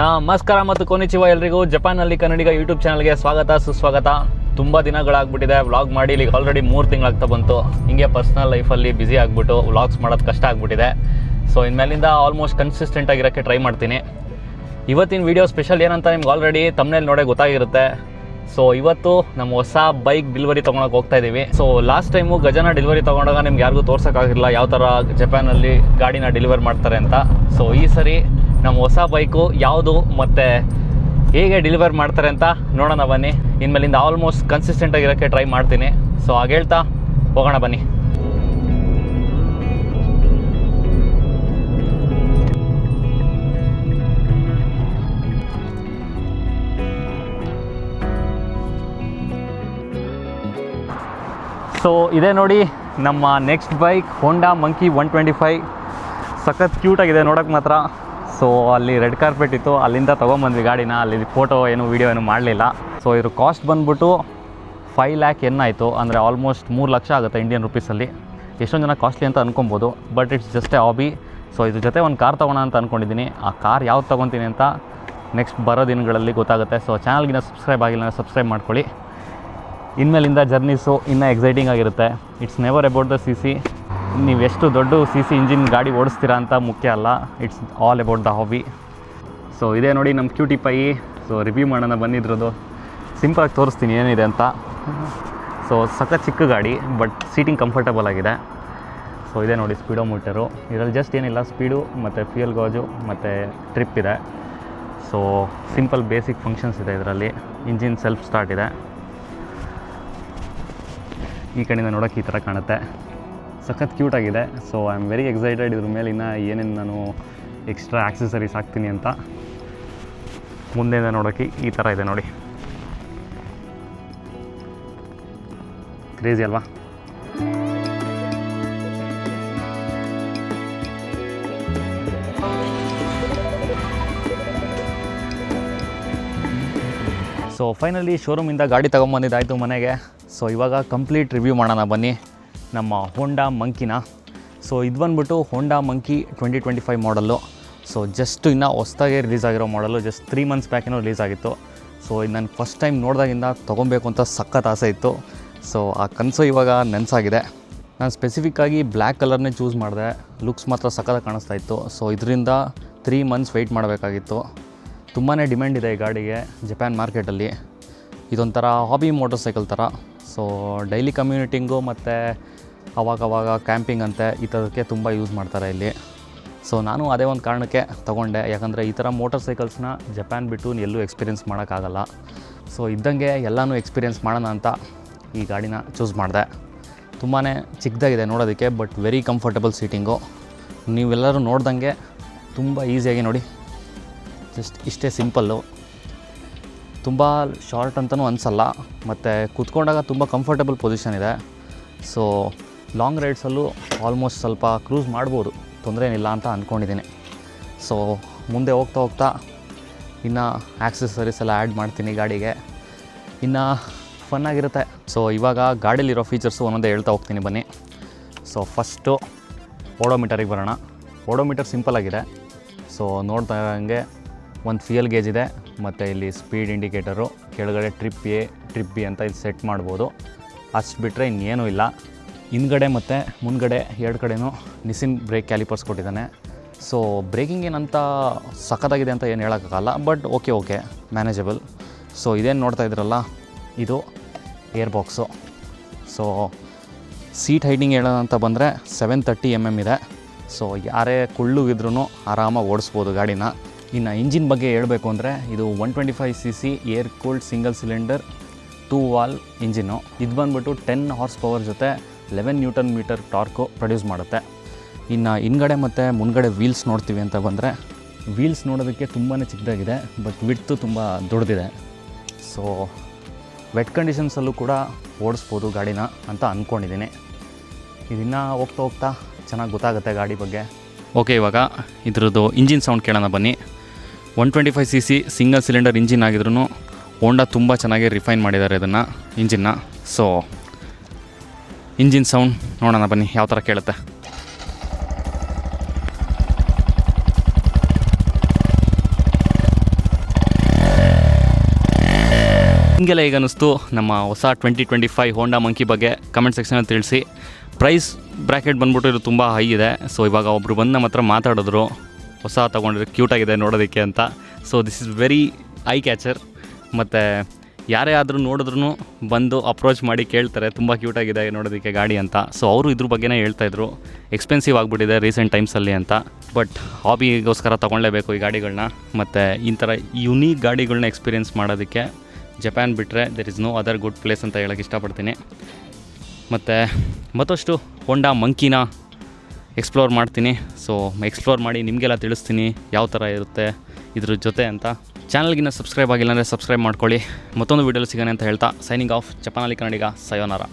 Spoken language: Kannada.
ನಮಸ್ಕಾರ ಮತ್ತು ಕೊನಿಚಿವ ಎಲ್ರಿಗೂ ಜಪಾನಲ್ಲಿ ಕನ್ನಡಿಗ ಯೂಟ್ಯೂಬ್ ಚಾನಲ್ಗೆ ಸ್ವಾಗತ ಸುಸ್ವಾಗತ. ತುಂಬ ದಿನಗಳಾಗ್ಬಿಟ್ಟಿದೆ ವ್ಲಾಗ್ ಮಾಡಿ, ಇಲ್ಲಿಗೆ ಆಲ್ರೆಡಿ 3 ತಿಂಗಳಾಗ್ತಾ ಬಂತು. ಹಿಂಗೆ ಪರ್ಸ್ನಲ್ ಲೈಫಲ್ಲಿ ಬ್ಯುಸಿ ಆಗಿಬಿಟ್ಟು ವ್ಲಾಗ್ಸ್ ಮಾಡೋದು ಕಷ್ಟ ಆಗಿಬಿಟ್ಟಿದೆ. ಸೊ ಇನ್ಮೇಲಿಂದ ಆಲ್ಮೋಸ್ಟ್ ಕನ್ಸಿಸ್ಟೆಂಟ್ ಆಗಿರೋಕ್ಕೆ ಟ್ರೈ ಮಾಡ್ತೀನಿ. ಇವತ್ತಿನ ವೀಡಿಯೋ ಸ್ಪೆಷಲ್ ಏನಂತ ನಿಮ್ಗೆ ಆಲ್ರೆಡಿ ತಮ್ಮನೇಲಿ ನೋಡೇ ಗೊತ್ತಾಗಿರುತ್ತೆ. ಸೊ ಇವತ್ತು ನಮ್ಮ ಹೊಸ ಬೈಕ್ ಡೆಲಿವರಿ ತೊಗೊಳಕ್ಕೆ ಹೋಗ್ತಾ ಇದ್ದೀವಿ. ಸೊ ಲಾಸ್ಟ್ ಟೈಮು ಗಜನ ಡೆಲಿವರಿ ತೊಗೊಂಡಾಗ ನಿಮ್ಗೆ ಯಾರಿಗೂ ತೋರ್ಸೋಕ್ಕಾಗಿಲ್ಲ ಯಾವ ಥರ ಜಪಾನಲ್ಲಿ ಗಾಡಿನ ಡೆಲಿವರ್ ಮಾಡ್ತಾರೆ ಅಂತ. ಸೊ ಈ ಸರಿ ನಮ್ಮ ಹೊಸ ಬೈಕು ಯಾವುದು ಮತ್ತು ಹೇಗೆ ಡೆಲಿವರ್ ಮಾಡ್ತಾರೆ ಅಂತ ನೋಡೋಣ ಬನ್ನಿ. ಇನ್ಮೇಲಿಂದ ಆಲ್ಮೋಸ್ಟ್ ಕನ್ಸಿಸ್ಟೆಂಟ್ ಆಗಿರೋಕ್ಕೆ ಟ್ರೈ ಮಾಡ್ತೀನಿ. ಸೊ ಹಾಗೆ ಹೇಳ್ತಾ ಹೋಗೋಣ ಬನ್ನಿ. ಸೊ ಇದೇ ನೋಡಿ ನಮ್ಮ ನೆಕ್ಸ್ಟ್ ಬೈಕ್ ಹೋಂಡಾ ಮಂಕಿ 125. ಸಖತ್ ಕ್ಯೂಟಾಗಿದೆ ನೋಡೋಕ್ಕೆ ಮಾತ್ರ. ಸೊ ಅಲ್ಲಿ ರೆಡ್ ಕಾರ್ಪೆಟ್ ಇತ್ತು, ಅಲ್ಲಿಂದ ತೊಗೊಂಬಂದ್ವಿ ಗಾಡಿನ. ಅಲ್ಲಿ ಫೋಟೋ ಏನು ವೀಡಿಯೋ ಏನು ಮಾಡಲಿಲ್ಲ. ಸೊ ಇದ್ರ ಕಾಸ್ಟ್ ಬಂದ್ಬಿಟ್ಟು 5 ಲ್ಯಾಕ್ ಎನ್ ಆಯಿತು, ಅಂದರೆ ಆಲ್ಮೋಸ್ಟ್ 3 ಲಕ್ಷ ಆಗುತ್ತೆ ಇಂಡಿಯನ್ ರುಪೀಸಲ್ಲಿ. ಎಷ್ಟೊಂದು ಜನ ಕಾಸ್ಟ್ಲಿ ಅಂತ ಅಂದ್ಕೊಬೋದು, but it's just a hobby. So ಇದ್ರ ಜೊತೆ ಒಂದು ಕಾರ್ ತೊಗೋಣ ಅಂತ ಅಂದ್ಕೊಂಡಿದ್ದೀನಿ. ಆ ಕಾರ್ ಯಾವ್ದು ತೊಗೊತೀನಿ ಅಂತ ನೆಕ್ಸ್ಟ್ ಬರೋ ದಿನಗಳಲ್ಲಿ ಗೊತ್ತಾಗುತ್ತೆ. ಸೊ ಚಾನಲ್ಗಿನ್ನ ಸಬ್ಸ್ಕ್ರೈಬ್ ಆಗಿಲ್ಲ ಅಂದರೆ ಸಬ್ಸ್ಕ್ರೈಬ್ ಮಾಡ್ಕೊಳ್ಳಿ. ಇನ್ಮೇಲಿಂದ ಜರ್ನೀಸು ಇನ್ನೂ ಎಕ್ಸೈಟಿಂಗ್ ಆಗಿರುತ್ತೆ. It's never about the C C. ನೀವು ಎಷ್ಟು ದೊಡ್ಡ ಸಿ ಸಿ ಇಂಜಿನ್ ಗಾಡಿ ಓಡಿಸ್ತೀರಾ ಅಂತ ಮುಖ್ಯ ಅಲ್ಲ, it's all about the hobby. So ಇದೇ ನೋಡಿ ನಮ್ಮ ಕ್ಯೂಟಿ ಪೈ. ಸೊ ರಿವ್ಯೂ ಮಾಡೋಣ ಬಂದಿದ್ರದ್ದು. ಸಿಂಪಲಾಗಿ ತೋರಿಸ್ತೀನಿ ಏನಿದೆ ಅಂತ. ಸೊ ಸಖತ್ ಚಿಕ್ಕ ಗಾಡಿ, ಬಟ್ ಸೀಟಿಂಗ್ ಕಂಫರ್ಟಬಲ್ ಆಗಿದೆ. ಸೊ ಇದೇ ನೋಡಿ ಸ್ಪೀಡೋಮೀಟರು. ಇದರಲ್ಲಿ ಜಸ್ಟ್ ಏನಿಲ್ಲ, ಸ್ಪೀಡು ಮತ್ತು ಫ್ಯೂಯಲ್ ಗಾಜು ಮತ್ತು ಟ್ರಿಪ್ ಇದೆ. ಸೊ ಸಿಂಪಲ್ ಬೇಸಿಕ್ ಫಂಕ್ಷನ್ಸ್ ಇದೆ ಇದರಲ್ಲಿ. ಇಂಜಿನ್ ಸೆಲ್ಫ್ ಸ್ಟಾರ್ಟ್ ಇದೆ. ಈ ಕಡೆಯಿಂದ ನೋಡೋಕ್ಕೆ ಈ ಥರ ಕಾಣುತ್ತೆ. ಸಖತ್ ಕ್ಯೂಟಾಗಿದೆ. So I am very excited ಇದ್ರ ಮೇಲೆ ಇನ್ನೂ ಏನೇನು ನಾನು ಎಕ್ಸ್ಟ್ರಾ ಆಕ್ಸೆಸರೀಸ್ ಹಾಕ್ತೀನಿ ಅಂತ. ಮುಂದೆಯಿಂದ ನೋಡೋಕ್ಕೆ ಈ ಥರ ಇದೆ ನೋಡಿ. ಕ್ರೇಜಿ ಅಲ್ವಾ? ಸೊ ಫೈನಲಿ ಶೋರೂಮಿಂದ ಗಾಡಿ ತೊಗೊಂಬಂದಿದ್ದಾಯಿತು ಮನೆಗೆ. ಸೊ ಇವಾಗ ಕಂಪ್ಲೀಟ್ ರಿವ್ಯೂ ಮಾಡೋಣ ಬನ್ನಿ ನಮ್ಮ ಹೋಂಡಾ ಮಂಕಿನ. ಸೊ ಇದು ಬಂದ್ಬಿಟ್ಟು ಹೋಂಡಾ ಮಂಕಿ 2025 ಮಾಡಲ್ಲು. ಸೊ ಜಸ್ಟ್ ಇನ್ನೂ ಹೊಸ್ದಾಗೆ ರಿಲೀಸ್ ಆಗಿರೋ ಮಾಡಲು. ಜಸ್ಟ್ 3 ಮಂತ್ಸ್ ಬ್ಯಾಕೇನೋ ರಿಲೀಸ್ ಆಗಿತ್ತು. ಸೊ ಇದು ನಾನು ಫಸ್ಟ್ ಟೈಮ್ ನೋಡಿದಾಗಿಂದ ತೊಗೊಬೇಕು ಅಂತ ಸಖತ್ ಆಸೆ ಇತ್ತು. ಸೊ ಆ ಕನಸು ಇವಾಗ ನೆನಸಾಗಿದೆ. ನಾನು ಸ್ಪೆಸಿಫಿಕ್ಕಾಗಿ ಬ್ಲ್ಯಾಕ್ ಕಲರ್ನೇ ಚೂಸ್ ಮಾಡಿದೆ. ಲುಕ್ಸ್ ಮಾತ್ರ ಸಖತ್ತಾಗಿ ಕಾಣಿಸ್ತಾ ಇತ್ತು. ಸೊ ಇದರಿಂದ 3 ಮಂತ್ಸ್ ವೆಯ್ಟ್ ಮಾಡಬೇಕಾಗಿತ್ತು. ತುಂಬಾ ಡಿಮ್ಯಾಂಡ್ ಇದೆ ಈ ಗಾಡಿಗೆ ಜಪಾನ್ ಮಾರ್ಕೆಟಲ್ಲಿ. ಇದೊಂಥರ ಹಾಬಿ ಮೋಟರ್ ಸೈಕಲ್ ಥರ. ಸೊ ಡೈಲಿ ಕಮ್ಯುನಿಟಿಂಗು ಮತ್ತು ಅವಾಗವಾಗ ಕ್ಯಾಂಪಿಂಗ್ ಅಂತೆ ಈ ಥರಕ್ಕೆ ತುಂಬ ಯೂಸ್ ಮಾಡ್ತಾರೆ ಇಲ್ಲಿ. ಸೊ ನಾನು ಅದೇ ಒಂದು ಕಾರಣಕ್ಕೆ ತೊಗೊಂಡೆ, ಯಾಕಂದರೆ ಈ ಥರ ಮೋಟರ್ ಸೈಕಲ್ಸ್ನ ಜಪಾನ್ ಬಿಟ್ಟು ಎಲ್ಲೂ ಎಕ್ಸ್ಪೀರಿಯೆನ್ಸ್ ಮಾಡೋಕ್ಕಾಗಲ್ಲ. ಸೊ ಇದ್ದಂಗೆ ಎಲ್ಲನೂ ಎಕ್ಸ್ಪೀರಿಯೆನ್ಸ್ ಮಾಡೋಣ ಅಂತ ಈ ಗಾಡಿನ ಚೂಸ್ ಮಾಡಿದೆ. ತುಂಬಾ ಚಿಕ್ಕದಾಗಿದೆ ನೋಡೋದಕ್ಕೆ, ಬಟ್ ವೆರಿ ಕಂಫರ್ಟಬಲ್ ಸೀಟಿಂಗು. ನೀವೆಲ್ಲರೂ ನೋಡ್ದಂಗೆ ತುಂಬ ಈಸಿಯಾಗಿ ನೋಡಿ, ಜಸ್ಟ್ ಇಷ್ಟೇ ಸಿಂಪಲ್ಲು. ತುಂಬ ಶಾರ್ಟ್ ಅಂತಲೂ ಅನಿಸಲ್ಲ, ಮತ್ತು ಕೂತ್ಕೊಂಡಾಗ ತುಂಬ ಕಂಫರ್ಟಬಲ್ ಪೊಸಿಷನ್ ಇದೆ. ಸೊ ಲಾಂಗ್ ರೈಡ್ಸಲ್ಲೂ ಆಲ್ಮೋಸ್ಟ್ ಸ್ವಲ್ಪ ಕ್ರೂಸ್ ಮಾಡ್ಬೋದು, ತೊಂದರೆ ಏನಿಲ್ಲ ಅಂತ ಅಂದ್ಕೊಂಡಿದ್ದೀನಿ. ಸೊ ಮುಂದೆ ಹೋಗ್ತಾ ಹೋಗ್ತಾ ಇನ್ನು ಆಕ್ಸೆಸರೀಸ್ ಎಲ್ಲ ಆ್ಯಡ್ ಮಾಡ್ತೀನಿ ಗಾಡಿಗೆ, ಇನ್ನು ಫನ್ನಾಗಿರುತ್ತೆ. ಸೊ ಇವಾಗ ಗಾಡೀಲಿರೋ ಫೀಚರ್ಸು ಒಂದೊಂದೇ ಹೇಳ್ತಾ ಹೋಗ್ತೀನಿ ಬನ್ನಿ. ಸೊ ಫಸ್ಟು ಓಡೋಮೀಟರಿಗೆ ಬರೋಣ. ಓಡೋಮೀಟರ್ ಸಿಂಪಲ್ ಆಗಿದೆ. ಸೊ ನೋಡ್ತಾ ಇರೋಂಗೆ ಒಂದು ಫ್ಯೂಯಲ್ ಗೇಜ್ ಇದೆ, ಮತ್ತು ಇಲ್ಲಿ ಸ್ಪೀಡ್ ಇಂಡಿಕೇಟರು, ಕೆಳಗಡೆ ಟ್ರಿಪ್ ಎ ಟ್ರಿಪ್ ಬಿ ಅಂತ ಇದು ಸೆಟ್ ಮಾಡ್ಬೋದು. ಅಷ್ಟು ಬಿಟ್ಟರೆ ಇನ್ನೇನೂ ಇಲ್ಲ. ಹಿಂದ್ಗಡೆ ಮತ್ತು ಮುಂದ್ಗಡೆ 2 ಕಡೆಯೂ ನಿಸಿನ್ ಬ್ರೇಕ್ ಕ್ಯಾಲಿಪರ್ಸ್ ಕೊಟ್ಟಿದ್ದಾನೆ. ಸೊ ಬ್ರೇಕಿಂಗ್ ಏನಂತ ಸಖತ್ತಾಗಿದೆ ಅಂತ ಏನು ಹೇಳೋಕ್ಕಾಗಲ್ಲ, ಬಟ್ ಓಕೆ ಮ್ಯಾನೇಜಬಲ್. ಸೊ ಇದೇನು ನೋಡ್ತಾ ಇದ್ರಲ್ಲ, ಇದು ಏರ್ ಬಾಕ್ಸು. ಸೊ ಸೀಟ್ ಹೈಟಿಂಗ್ ಹೇಳೋದಂತ ಬಂದರೆ 730 mm ಇದೆ. ಸೊ ಯಾರೇ ಕುಳ್ಳುಗಿದ್ರೂ ಆರಾಮಾಗಿ ಓಡಿಸ್ಬೋದು ಗಾಡಿನ. ಇನ್ನು ಇಂಜಿನ್ ಬಗ್ಗೆ ಹೇಳಬೇಕು ಅಂದರೆ ಇದು 125cc air cooled single cylinder 2 valve ಇಂಜಿನ್ನು. ಇದು ಬಂದ್ಬಿಟ್ಟು 10 ಹಾರ್ಸ್ ಪವರ್ ಜೊತೆ 11 ನ್ಯೂಟನ್ ಮೀಟರ್ ಟಾರ್ಕು ಪ್ರೊಡ್ಯೂಸ್ ಮಾಡುತ್ತೆ. ಇನ್ನು ಹಿಂದ್ಗಡೆ ಮತ್ತು ಮುಂದ್ಗಡೆ ವೀಲ್ಸ್ ನೋಡ್ತೀವಿ ಅಂತ ಬಂದರೆ, ವೀಲ್ಸ್ ನೋಡೋದಕ್ಕೆ ತುಂಬಾ ಚಿಕ್ಕದಾಗಿದೆ, ಬಟ್ ವಿಡ್ತು ತುಂಬ ದೊಡ್ಡದಿದೆ. ಸೊ ವೆಟ್ ಕಂಡೀಷನ್ಸಲ್ಲೂ ಕೂಡ ಓಡಿಸ್ಬೋದು ಗಾಡಿನ ಅಂತ ಅಂದ್ಕೊಂಡಿದ್ದೀನಿ. ಇದನ್ನು ಹೋಗ್ತಾ ಹೋಗ್ತಾ ಚೆನ್ನಾಗಿ ಗೊತ್ತಾಗುತ್ತೆ ಗಾಡಿ ಬಗ್ಗೆ. ಓಕೆ, ಇವಾಗ ಇದ್ರದ್ದು ಇಂಜಿನ್ ಸೌಂಡ್ ಕೇಳೋಣ ಬನ್ನಿ. 125cc ಸಿಂಗಲ್ ಸಿಲಿಂಡರ್ ಇಂಜಿನ್ ಆಗಿದ್ರೂ ಹೋಂಡಾ ತುಂಬ ಚೆನ್ನಾಗಿ ರಿಫೈನ್ ಮಾಡಿದ್ದಾರೆ ಇದನ್ನು ಇಂಜಿನ್ನ. ಸೊ ಇಂಜಿನ್ ಸೌಂಡ್ ನೋಡೋಣ ಬನ್ನಿ ಯಾವ ಥರ ಕೇಳುತ್ತೆ. ನಿಮಗೆಲ್ಲ ಈಗ ಅನ್ನಿಸ್ತು ನಮ್ಮ ಹೊಸ 2025 ಹೋಂಡಾ ಮಂಕಿ ಬಗ್ಗೆ ಕಮೆಂಟ್ ಸೆಕ್ಷನಲ್ಲಿ ತಿಳಿಸಿ. ಪ್ರೈಸ್ ಬ್ರ್ಯಾಕೆಟ್ ಬಂದ್ಬಿಟ್ಟು ಇದು ತುಂಬ ಹೈ ಇದೆ. ಸೊ ಇವಾಗ ಒಬ್ಬರು ಬಂದು ನಮ್ಮ ಹತ್ರ ಮಾತಾಡಿದ್ರು, ಹೊಸ ತೊಗೊಂಡ್ರೆ ಕ್ಯೂಟಾಗಿದೆ ನೋಡೋದಕ್ಕೆ ಅಂತ. So this is very I catcher. ಮತ್ತು ಯಾರೇ ಆದರೂ ನೋಡಿದ್ರೂ ಬಂದು ಅಪ್ರೋಚ್ ಮಾಡಿ ಕೇಳ್ತಾರೆ, ತುಂಬ ಕ್ಯೂಟಾಗಿದೆ ನೋಡೋದಕ್ಕೆ ಗಾಡಿ ಅಂತ. ಸೊ ಅವರು ಇದ್ರ ಬಗ್ಗೆನೇ ಹೇಳ್ತಾಯಿದ್ರು, ಎಕ್ಸ್ಪೆನ್ಸಿವ್ ಆಗಿಬಿಟ್ಟಿದೆ ರೀಸೆಂಟ್ ಟೈಮ್ಸಲ್ಲಿ ಅಂತ. ಬಟ್ ಹಾಬಿಗೋಸ್ಕರ ತೊಗೊಳ್ಳೇಬೇಕು ಈ ಗಾಡಿಗಳನ್ನ. ಮತ್ತು ಈ ಥರ ಯುನೀಕ್ ಗಾಡಿಗಳನ್ನ ಎಕ್ಸ್ಪೀರಿಯೆನ್ಸ್ ಮಾಡೋದಕ್ಕೆ ಜಪಾನ್ ಬಿಟ್ಟರೆ there is no other good place ಅಂತ ಹೇಳೋಕ್ಕೆ ಇಷ್ಟಪಡ್ತೀನಿ. ಮತ್ತು ಮತ್ತಷ್ಟು ಹೋಂಡಾ ಮಂಕಿನ ಎಕ್ಸ್ಪ್ಲೋರ್ ಮಾಡ್ತೀನಿ. ಸೊ ಎಕ್ಸ್ಪ್ಲೋರ್ ಮಾಡಿ ನಿಮಗೆಲ್ಲ ತಿಳಿಸ್ತೀನಿ ಯಾವ ಥರ ಇರುತ್ತೆ ಇದ್ರ ಜೊತೆ ಅಂತ. ಚಾನಲ್ಗಿನ್ನ ಸಬ್ಸ್ಕ್ರೈಬ್ ಆಗಿಲ್ಲ ಅಂದರೆ ಸಬ್ಸ್ಕ್ರೈಬ್ ಮಾಡ್ಕೊಳ್ಳಿ. ಮತ್ತೊಂದು ವೀಡಿಯೋಲಿ ಸಿಗೋಣ ಅಂತ ಹೇಳ್ತಾ ಸೈನಿಂಗ್ ಆಫ್. ಜಪಾನಲ್ಲಿ ಕನ್ನಡಿಗ. ಸಯೋನಾರ.